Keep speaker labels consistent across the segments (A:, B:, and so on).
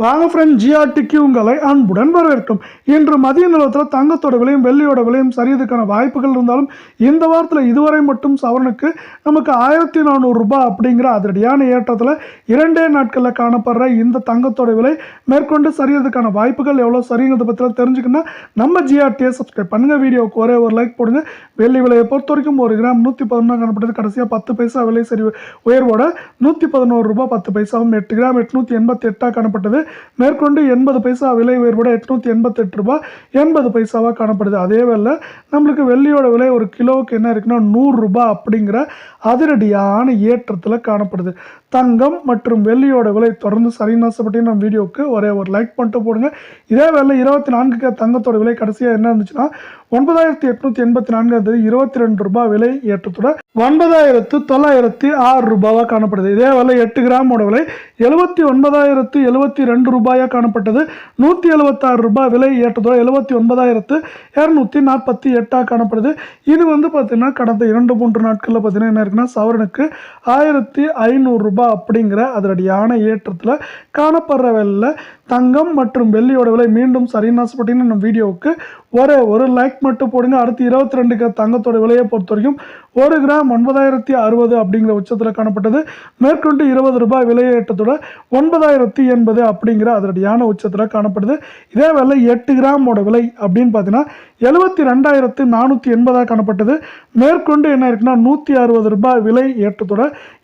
A: வாங்க ஃப்ரெண்ட், ஜிஆர்டிக்கு உங்களை அன்புடன் வரவேற்கும். இன்று மதிய நிலவரத்தில் தங்கத்தோட விலையும் வெள்ளியோட விலையும் சரியதுக்கான வாய்ப்புகள் இருந்தாலும் இந்த வாரத்தில் இதுவரை மட்டும் சவரனுக்கு நமக்கு 1400 ரூபாய் அப்படிங்கிற அதிரடியான ஏற்றத்தில் 2 நாட்களில் காணப்படுற இந்த தங்கத்தோட விலை மேற்கொண்டு சரியதுக்கான வாய்ப்புகள் எவ்வளோ சரிங்கிறத பற்றி தெரிஞ்சுக்கணும். நம்ம ஜிஆர்டியை சப்ஸ்கிரைப் பண்ணுங்கள், வீடியோவுக்கு ஒரே ஒரு லைக் போடுங்க. வெள்ளி விலையை பொறுத்த வரைக்கும் 1 கிராம் 111 காணப்பட்டது. கடைசியாக 10 பைசா விலை சரி உயர்வோட 111 ரூபாய் 10 பைசாவும் 8 கிராம் 888 காணப்பட்டது. மேற்கொண்டு 80 பைசா விலை உயர்வோட 888 ரூபாய் 80 பைசாவாக காணப்படுது. அதே வேளை நம்மளுக்கு வெள்ளியோட விலை ஒரு கிலோவுக்கு என்ன இருக்குன்னா 100 ரூபாய் அப்படிங்கிற அதிரடியான ஏற்றத்தில் காணப்படுது. தங்கம் மற்றும் வெள்ளியோட விலை தொடர்ந்து சரின்னு ஆசைப்பட்டு நம்ம வீடியோவுக்கு ஒரே ஒரு லைக் பண்ணிட்டு போடுங்க. இதே வேலை 24 தங்கத்தோட விலை கடைசியாக என்ன இருந்துச்சுன்னா 9884 22 ரூபாய் விலை ஏற்றத்தோட 9906 ரூபாவாக காணப்படுது. இதே வேலை 8 கிராமோட விலை 79072 ரூபாயாக காணப்பட்டது. 176 ரூபாய் விலை ஏற்றத்தோட 79248 காணப்படுது. இது பார்த்தீங்கன்னா கடந்த 2-3 நாட்களில் பார்த்தீங்கன்னா என்ன இருக்குன்னா சவரனுக்கு 1500 ரூபாய் அப்படிங்கிற அதிரடியான ஏற்றத்தில் காணப்படுற வேலையில் தங்கம் மற்றும் வெள்ளியோட விலை மீண்டும் சரின்னு ஆசைப்பட்டீங்கன்னா நம்ம வீடியோவுக்கு ஒரே ஒரு லைக் மட்டும் போடுங்க. அடுத்து 22 தங்கத்தோட விலையை பொறுத்த வரைக்கும் 1 கிராம் 9060 அப்படிங்கிற உச்சத்தில் காணப்பட்டது. மேற்கொண்டு 20 ரூபாய் விலை ஏற்றத்தோட 9080 அப்படிங்கிற அதிரடியான உச்சத்தில் காணப்படுது. இதே வேலை 8 கிராமோட விலை அப்படின்னு பார்த்தீங்கன்னா 72480 காணப்பட்டது. மேற்கொண்டு என்ன இருக்குன்னா 160 ரூபாய் விலை ஏற்றத்தோட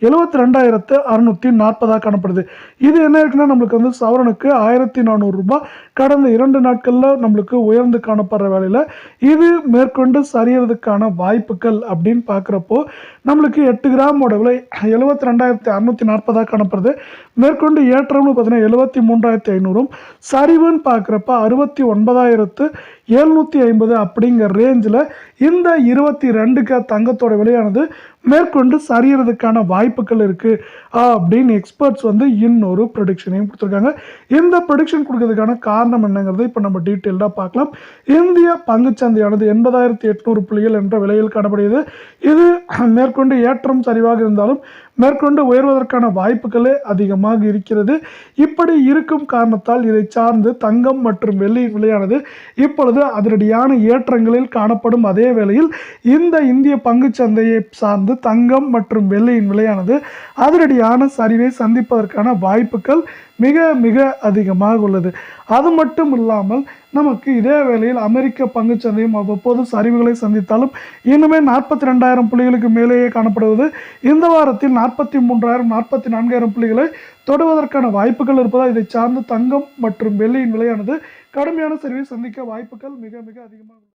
A: 72640 காணப்படுது. இது என்ன இருக்குன்னா நம்மளுக்கு சவரனுக்கு 1400 ரூபாய் கடந்த 2 நாட்களில் நம்மளுக்கு உயர்ந்து காணப்படுற வேலையில் இது மேற்கொண்டு சரியறதுக்கான வாய்ப்புகள் அப்படின்னு பார்க்குறப்போ நம்மளுக்கு 8 கிராமோட விலை 72640 காணப்படுது. மேற்கொண்டு ஏற்றம்னு பார்த்தீங்கன்னா 73500 சரிவுன்னு பார்க்குறப்ப 69750 அப்படிங்கிற ரேஞ்சில் இந்த 22 தங்கத்தோட விலையானது மேற்கொண்டு சரியறதுக்கான வாய்ப்புகள் இருக்குது அப்படின்னு எக்ஸ்பர்ட்ஸ் இன்னொரு ப்ரொடிக்ஷனையும் கொடுத்துருக்காங்க. இந்த ப்ரொடிக்ஷன் கொடுக்கறதுக்கான காரணம் என்னங்கிறது இப்போ நம்ம டீட்டெயில்டாக பார்க்கலாம். இந்திய பங்குச்சந்தையானது 80800 புள்ளிகள் என்ற விலையில் காணப்படுகிறது. இது மேற்கொண்டு ஏற்றம் சரிவாக இருந்தாலும் மேற்கொண்டு உயர்வதற்கான வாய்ப்புகளே அதிகமாக இருக்கிறது. இப்படி இருக்கும் காரணத்தால் இதை சார்ந்து தங்கம் மற்றும் வெள்ளியின் விலையானது இப்பொழுது அதிரடியான ஏற்றங்களில் காணப்படும். அதே வேளையில் இந்த இந்திய பங்குச்சந்தையை சார்ந்து தங்கம் மற்றும் வெள்ளியின் விலையானது அதிரடியான சரிவை சந்திப்பதற்கான வாய்ப்புகள் மிக மிக அதிகமாக உள்ளது. அது மட்டும் இல்லாமல் நமக்கு இதே வேளையில் அமெரிக்க பங்குச்சந்தையும் அவ்வப்போது சரிவுகளை சந்தித்தாலும் இன்னுமே 42,000 புள்ளிகளுக்கு மேலேயே காணப்படுவது. இந்த வாரத்தில் 43,000 44,000 புள்ளிகளை தொடுவதற்கான வாய்ப்புகள் இருப்பதால் இதை சார்ந்து தங்கம் மற்றும் வெள்ளியின் விலையானது கடுமையான சரிவை சந்திக்க வாய்ப்புகள் மிக மிக அதிகமாக